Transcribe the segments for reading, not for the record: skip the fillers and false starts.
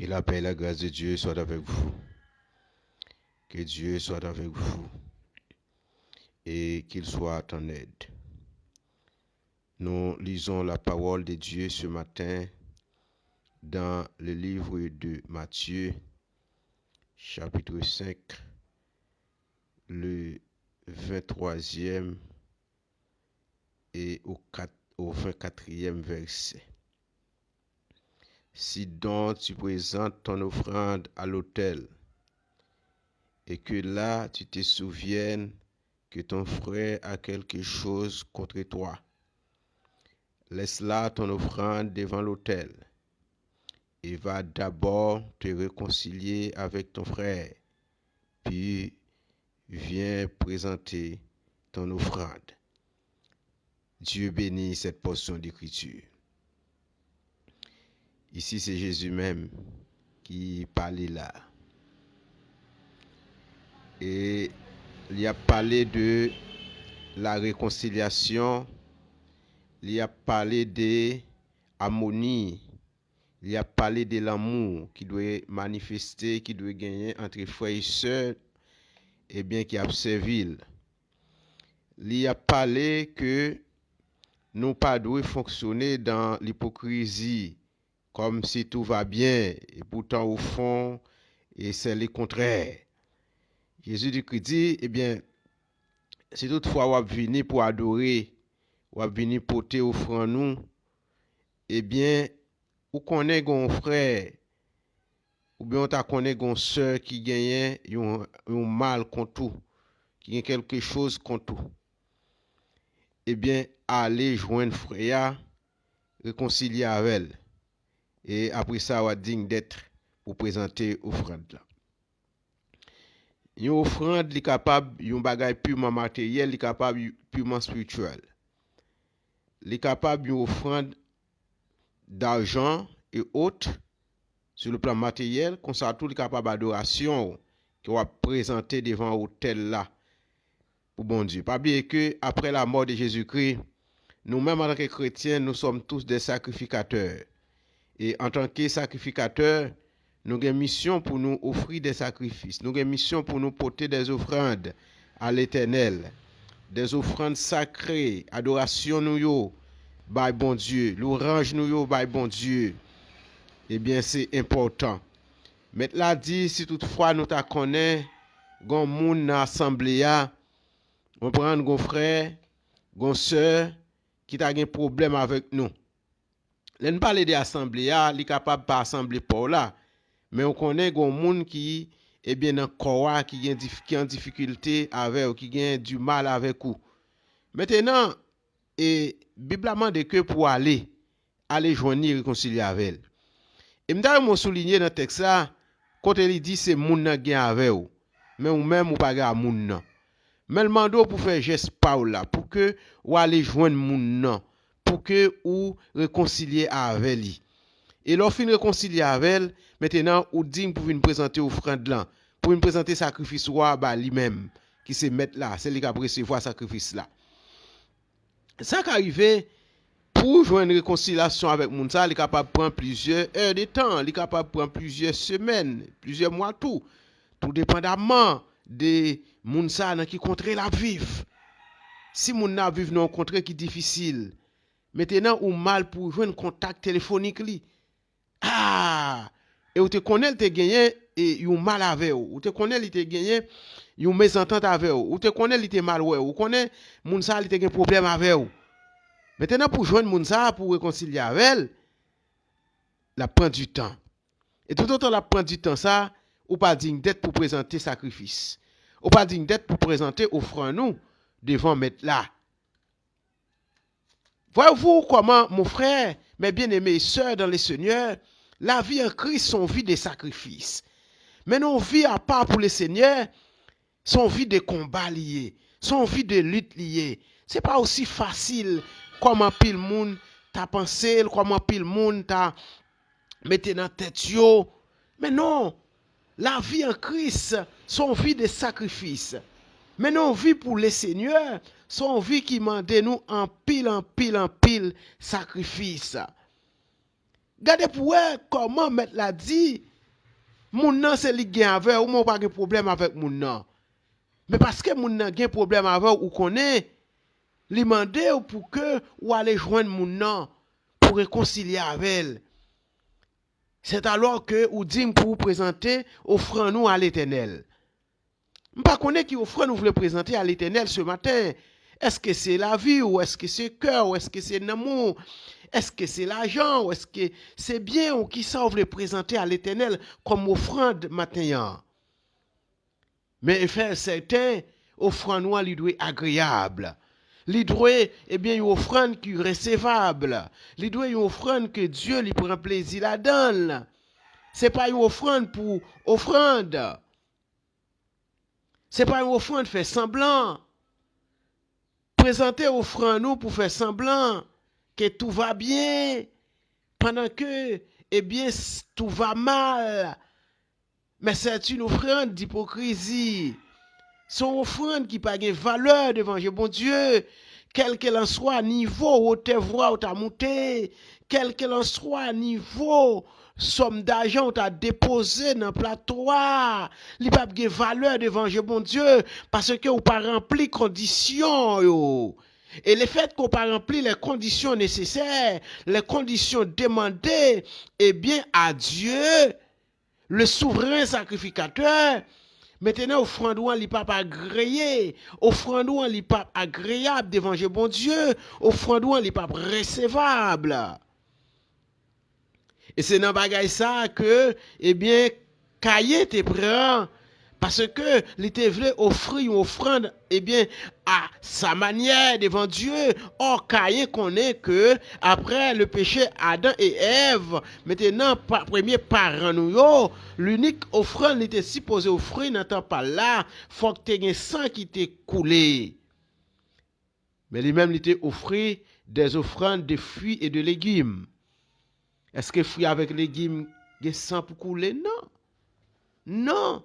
Que la paix et la grâce de Dieu soient avec vous. Que Dieu soit avec vous et qu'il soit en aide. Nous lisons la parole de Dieu ce matin dans le livre de Matthieu, chapitre 5, le 23e et au 24e verset. Si donc tu présentes ton offrande à l'autel, et que là tu te souviennes que ton frère a quelque chose contre toi, laisse là ton offrande devant l'autel, et va d'abord te réconcilier avec ton frère, puis viens présenter ton offrande. Dieu bénit cette portion d'écriture. Ici, c'est Jésus même qui parlait là. Et il a parlé de la réconciliation, il a parlé de l'harmonie, il a parlé de l'amour qui doit manifester, qui doit gagner entre frères et sœurs, et bien qui a servi. Il a parlé que nous pas devons fonctionner dans l'hypocrisie, comme si tout va bien, et pourtant au fond, et c'est le contraire. Jésus dit, eh bien, si toutefois vous venez pour adorer, vous venez porter offrande nous, eh bien, ou connaît un frère, ou bien on connaît une sœur qui gagne un mal contre tout, qui a quelque chose contre tout, eh bien, allez joindre frère, réconcilier avec elle. Et après ça, on va digne d'être pour présenter offrande là. Une offrande est capable, un bagage purement matériel, est capable purement spirituel. Est capable une offrande d'argent et autres sur le plan matériel, comme ça tout est capable d'adoration qu'on va présenter devant l'autel là pour bon Dieu. Pas bien que après la mort de Jésus-Christ, nous-mêmes en tant que chrétiens, nous sommes tous des sacrificateurs. Et en tant que sacrificateurs, nous avons une mission pour nous offrir des sacrifices. Nous avons une mission pour nous porter des offrandes à l'Éternel. Des offrandes sacrées, adoration nous yo, by bon Dieu. L'orange nous yo, by bon Dieu. Eh bien, c'est important. Maintenant, dit, si toutefois nous ta connaît, gon moun dans l'assemblée, on prend gon frère, gon sœur, qui t'a un problème avec nous. L'on parle de l'assemblée, li capable pas assembler pour là, mais on connaît gon moun qui eh bien dans corps qui en difficulté avec ou qui a du mal avec ou. Maintenant et biblement de que pour aller joindre réconcilier avec elle. Et m'ta souligner dans texte là côté il dit c'est moun nan gen avec ou, mais ou même ou pas ga moun nan. Mais le mando pour faire geste pa là pour que ou aller joindre moun nan, pour que ou réconcilier avec lui. Et lorsqu'il réconcilier avec elle, maintenant ou digne pour venir présenter offrande là, pour venir présenter sacrifice roi ba lui-même qui se mettre là, c'est lui qui a recevoir sacrifice là. Ça qui arrive pour joindre une réconciliation avec moun ça, il est capable de prendre plusieurs heures de temps, il est capable de prendre plusieurs semaines, plusieurs mois tout dépendamment de moun ça qui contre la vivre. Si moun na vivre dans un contre qui difficile, maintenant ou mal pour joindre contact téléphonique li. Et ou te connaît te gagné et yon mal avec ou te connaît il te gagné yon mésentente avec ou te connaît il te mal ou connaît moun ça il te gen problème avec ou. Maintenant pour joindre moun ça pour réconcilier avec elle, la prend du temps. Et tout autant la prend du temps ça, ou pas digne d'être pour présenter sacrifice. Ou pas digne d'être pour présenter offrande nous devant mettre là. Voyez-vous comment, mon frère, mes bien-aimés sœurs dans le Seigneur, la vie en Christ, son vie de sacrifice. Mais nos vies à part pour le Seigneur, son vie de combat lié, son vie de lutte liée. C'est pas aussi facile comme un pile monde t'a pensé, comme un pile monde t'a mettez dans tête yo. Mais non, la vie en Christ, son vie de sacrifice. Mais non, vie pour le Seigneur, son vie qui mande nous en pile sacrifice. Regardez pour eux comment mettre la dit, Moun nan c'est li gen avec ou mon pas de problème avec moun nan. Mais parce que moun nan gen problème avec ou connaît, li mande ou pour que ou aller joindre moun nan pour réconcilier avec elle. C'est alors que ou dit pour vous présenter offrant nous à l'Éternel. Je ne sais pas qui offre nous voulons présenter à l'Éternel ce matin. Est-ce que c'est la vie ou est-ce que c'est le cœur ou est-ce que c'est l'amour? Est-ce que c'est l'argent ou est-ce que c'est bien ou qui ça vous voulez présenter à l'Éternel comme offrande matin? Mais faire certain, offrande nous lui doit agréable. Lui doit une offrande qui est recevable. Lui doit une offrande que Dieu lui prend plaisir là-dedans. C'est pas une offrande pour offrande. C'est pas une offrande fait semblant. Présenter offrande nous pour faire semblant que tout va bien pendant que tout va mal. Mais c'est une offrande d'hypocrisie. C'est une offrande qui n'a pas de valeur devant bon Dieu. Quel qu'elle en soit, niveau où tu vois où tu as monté, quel qu'elle en soit, niveau somme d'argent où tu as déposé dans le plateau, il n'y a pas de valeur devant bon Dieu parce que vous pas rempli les conditions. Et le fait qu'on pas rempli les conditions nécessaires, les conditions demandées, eh bien, à Dieu, le souverain sacrificateur, maintenant, offrande ou li pas agréé, offrande ou li pas agréable devant bon Dieu, offrande ou li pas recevable. Et c'est dans bagay ça que, eh bien, Caïn te prend, parce que il te voulait offrir une offrande, eh bien, à sa manière devant Dieu. Or, Caïn connaît que, après le péché Adam et Ève, maintenant, premier parent nous, l'unique offrande qui était supposé offrir n'entend pas là, faut que tu aies un sang qui t'est coulé. Mais lui-même, il était offert des offrandes de fruits et de légumes. Est-ce que fruits avec légumes, il y a sang pour couler? Non. Non.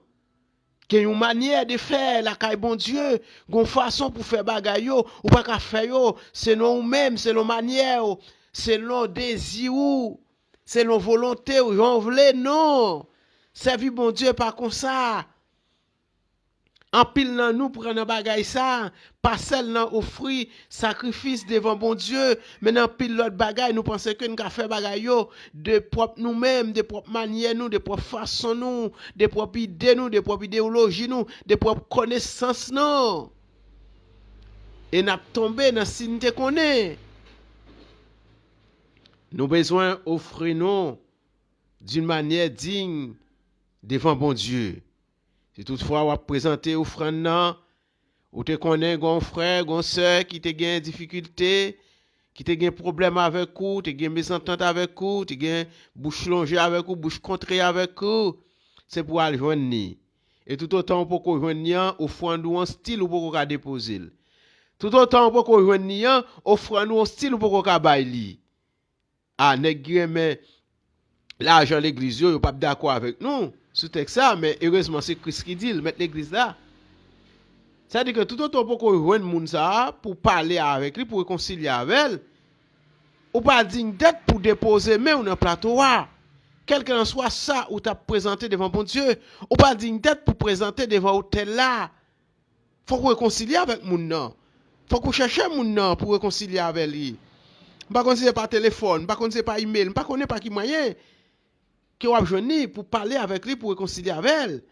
Qu'il y a une manière de faire la caille bon Dieu, une façon pour faire bagay yo, ou pas qu'à faire yo, selon nous-mêmes, selon manière, selon désir, selon volonté, ou j'en voulais, non. Servir bon Dieu pas comme ça. En pile dans nous prendre bagay ça, pas seulement offrir sacrifice devant bon Dieu, mais dans pile l'autre bagay nous pensons que nous avons fait bagay yo de propre nous-mêmes, de propre manière nous, de propre façon nous, de propre idée nous, de propre idéologie nous, de propre connaissance nous. Et n'a tombé dans signe qu'on est. Nous besoin offrir nous d'une manière digne devant bon Dieu. Si toutefois on présenter offrande nan, ou te connaît gon frère, gon sœur qui te gagne difficulté, qui te gagne problème avec vous, te gagne mésentente avec vous, te gagne bouche longée avec vous, bouche contrée avec vous, c'est pour aller joindre ni. Et tout autant pour qu'on joindre offrande ou en style ou pour qu'on déposer. Tout autant pour qu'on joindre offrande ou en style ou pour qu'on bail li. Ah, nèg mais l'argent l'église yo pas d'accord avec nous. Sous texte ça, mais heureusement c'est Christ qui dit, mettre l'église là. Ça veut dire que tout autant pour qu'on joigne moun ça pour parler avec lui, pour réconcilier avec elle, ou pas digne d'être pour déposer mais on a plateau. Quel que soit ça ou t'as présenté devant bon Dieu, ou pas digne d'être pour présenter devant hôtel là. Faut qu'on réconcilie avec moun nan. Faut qu'on cherche moun nan pour réconcilier avec lui. Pas qu'on c'est par téléphone, pas qu'on c'est par email, pas qu'on est pas qui moyen. Qui a besoin pour parler avec lui, pour réconcilier avec elle.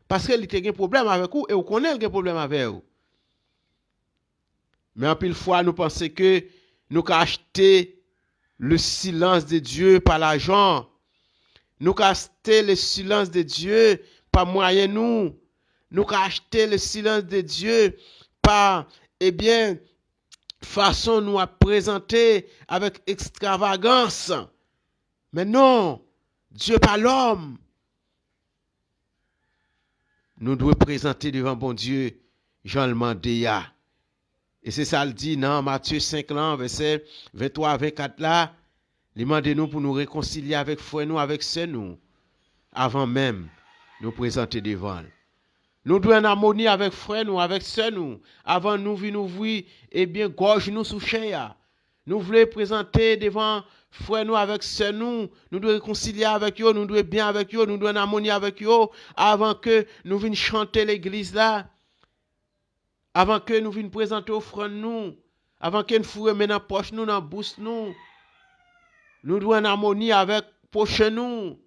Parce qu'elle a un problème avec vous et vous connaissez un problème avec vous. Mais en pile fois, nous pensons que nous avons acheté le silence de Dieu par l'argent. Nous avons acheté le silence de Dieu par moyen nous. Nous avons acheté le silence de Dieu par, façon nous à présenter avec extravagance. Mais non. Dieu pas l'homme. Nous devons présenter devant bon Dieu Jean le Mandéa. Et c'est ça le dit dans Matthieu 5 là, verset 23 à 24 là. Il demande nous pour nous réconcilier avec frère nous, avec sœur nous, avant même nous présenter devant. Nous devons en harmonie avec frère nous, avec sœur nous, avant nous venir ouvrir, gorge nous sous chair. Nous voulons présenter devant frère nous avec sœur nous devons réconcilier avec eux, nous devons bien avec eux, nous devons en harmonie avec eux avant que nous venions chanter l'église là, avant que nous venions présenter offrande nous, avant que nous fourrions dans la poche nous, dans la bouche nous devons en harmonie avec prochain nous.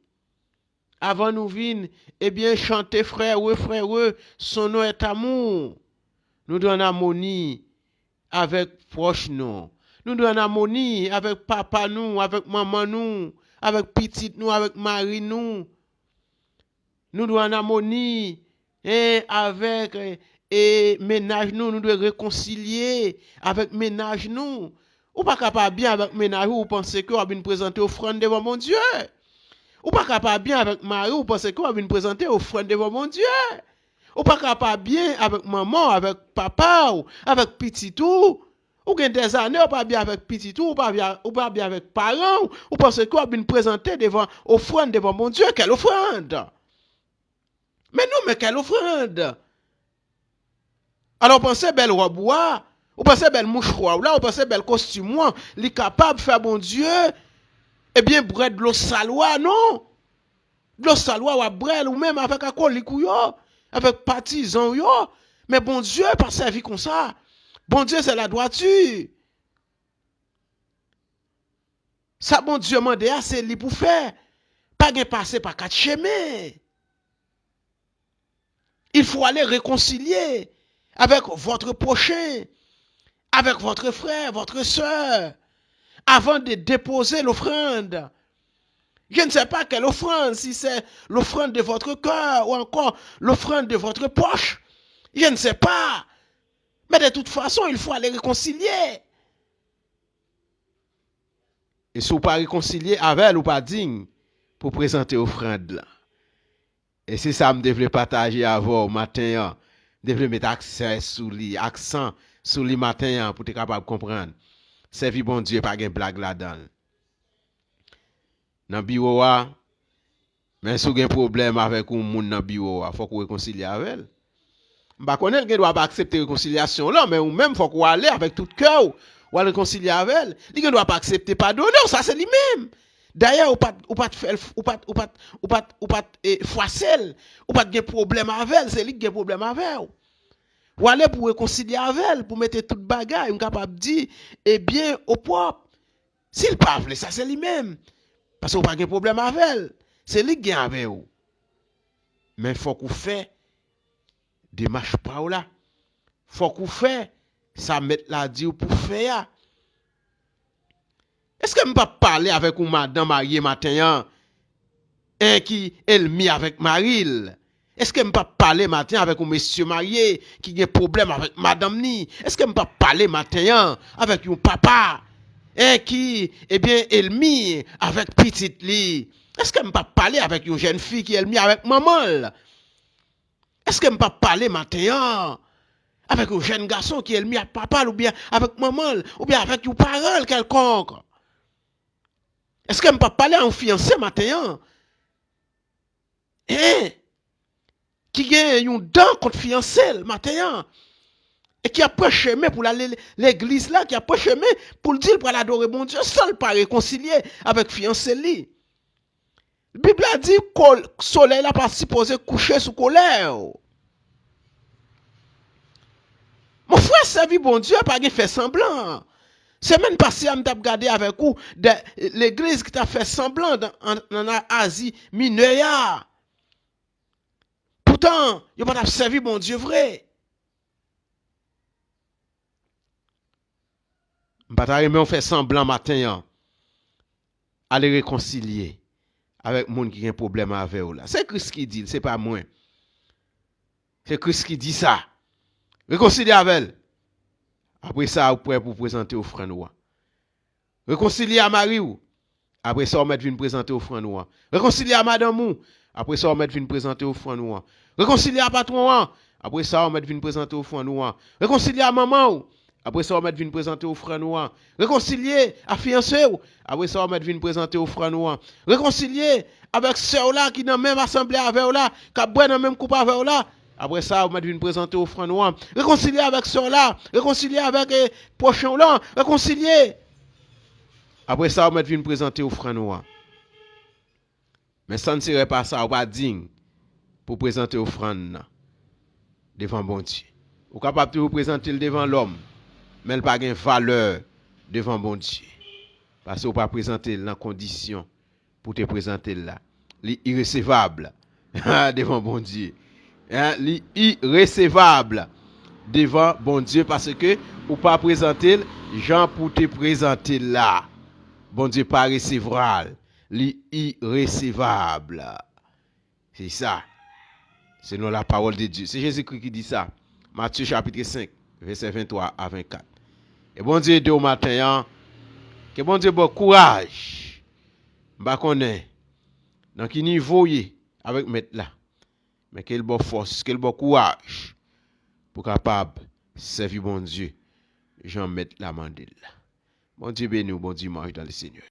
Avant nous venions, eh bien, chanter frère, son nom est amour. Nous devons en harmonie avec proche nous. Nous devons en harmonie avec papa nous, avec maman nous, avec petite nous, avec mari nous. Nous devons en harmonie avec ménage nous devons réconcilier avec ménage nous. Ou pas capable bien avec ménage ou pensez que vous avez présenter offrande devant mon Dieu. Ou pas capable bien avec mari ou pensez que vous avez présenter offrande devant mon Dieu. Ou pas capable bien avec maman, avec papa ou avec petit tout. Ou gen des années ou pas bien avec petit tout, ou pas bien avec parents ou pensez que vous avez présenter devant offrande devant mon Dieu. Quelle offrande? Mais quelle offrande? Alors, pensez belle robe, ou pensez belle mouchoir, là, ou pensez belle costume, li capable de faire bon Dieu, eh bien, bread de l'eau saloua, non? De l'eau saloua, ou bread, ou même avec un colique, avec partisan, mais bon Dieu, pas servi comme ça. Bon Dieu, c'est la droiture. Ça, bon Dieu, mande, c'est li pour faire. Pas de passer par quatre chemins. Il faut aller réconcilier avec votre prochain, avec votre frère, votre soeur, avant de déposer l'offrande. Je ne sais pas quelle offrande, si c'est l'offrande de votre cœur ou encore l'offrande de votre poche. Je ne sais pas. Mais de toute façon, il faut aller réconcilier. Et si vous ne pas réconcilier avec elle ou pas digne pour présenter l'offrande là. Et c'est ça que je devais partager avant matin. Je devais mettre accent sur les matin pour être capable de comprendre. Servir bon Dieu, pas de blague là-dedans. Dans le bureau, mais si vous avez un problème avec un monde dans le bureau, il faut qu'on réconcilie avec elle. Je ne sais pas si doit pas accepter la réconciliation là, mais ou même il faut qu'on aille avec tout cœur ou réconcilier avec elle. Il ne doit pas accepter pardon, non, ça c'est lui-même. D'ailleurs, ou pas froisser, ou pas de problème avec elle, c'est lui qui a problème avec elle. Ou aller pour réconcilier avec elle, pour mettre toute bagaille, on capable de dire, eh bien, au propre. S'il parle, ça c'est lui-même. Parce qu'on pas de problème avec elle. C'est lui qui a avec vous. Mais il faut qu'on fait des marches par là. Il faut qu'on fait ça mettre la dire pour faire. Est-ce que je ne peux pas parler avec une madame mariée matin qui est mis avec Maril? Est-ce que je ne peux pas parler matin avec un monsieur marié qui a un problème avec madame ni? Est-ce que je ne peux pas parler matin avec un papa qui eh bien est mis avec petite li? Est-ce que je ne peux pas parler avec une jeune fille qui est mis avec maman? Est-ce que je ne peux pas parler matin avec un jeune garçon qui est mis avec papa ou bien avec maman ou bien avec un parent quelconque? Est-ce que je ne peux pas parler à un fiancé matin? Qui a une dent contre fiancé matin? Et qui a pas chemin pour aller l'église là, qui a pas chemin pour le dire pour l'adorer mon Dieu, seul pas réconcilier avec fiancé li. La Bible a dit que le soleil n'a pas supposé coucher sous colère. Mon frère servi bon Dieu, pas fait semblant. Semaine passée, je me regardé avec vous l'église qui t'a fait semblant dans Asie mineure. Pourtant, il n'a pas servi mon Dieu vrai. Mais on fait semblant matin, aller réconcilier avec les gens qui ont un problème avec eux. C'est Christ qui dit, c'est pas moi. C'est Christ qui dit ça. Réconcilier avec elle. Après ça, vous pouvez vous présenter au frère noir. Réconcilier à Marie ou. Après ça, on met venir présenter au frère noir. Réconcilier à madame ou. Après ça, on met venir présenter au frère noir. Réconcilier à patron ou. Après ça, on met venir présenter au frère noir. Réconcilier à maman ou. Après ça, on met venir présenter au frère noir. Réconcilier à fiancé ou. Après ça, on met venir présenter au frère noir. Réconcilier avec sœur là qui dans la même assemblée avec là, qui a boit dans la même coupe avec là. Après ça, on m'a dû présenter au frère noir. Réconcilier avec ceux là. Réconcilier avec prochain là. Réconcilier. Après ça, on vient présenter offrande noire. Mais ça ne serait pas ça, ou pas digne pour présenter offrande devant bon Dieu. Ou capable de vous présenter devant l'homme, mais il n'a pas de valeur devant bon Dieu. Parce que vous pas présenter dans condition pour te présenter là. L'irrécevable devant bon Dieu. L'irrécevable devant bon Dieu parce que ou pas présenter Jean pour te présenter là. Bon Dieu pas recevra. L'irrécevable. C'est ça. C'est non la parole de Dieu. C'est Jésus-Christ qui dit ça. Matthieu chapitre 5, verset 23 à 24. Et bon Dieu de au matin, que bon Dieu bon courage. M'ba connaît dans quel niveau y avec mettre là. Mais quelle bonne force, quel bon courage pour capable servir bon Dieu. Jean mettre la mandel. Bon Dieu béni, bon dimanche dans le Seigneur.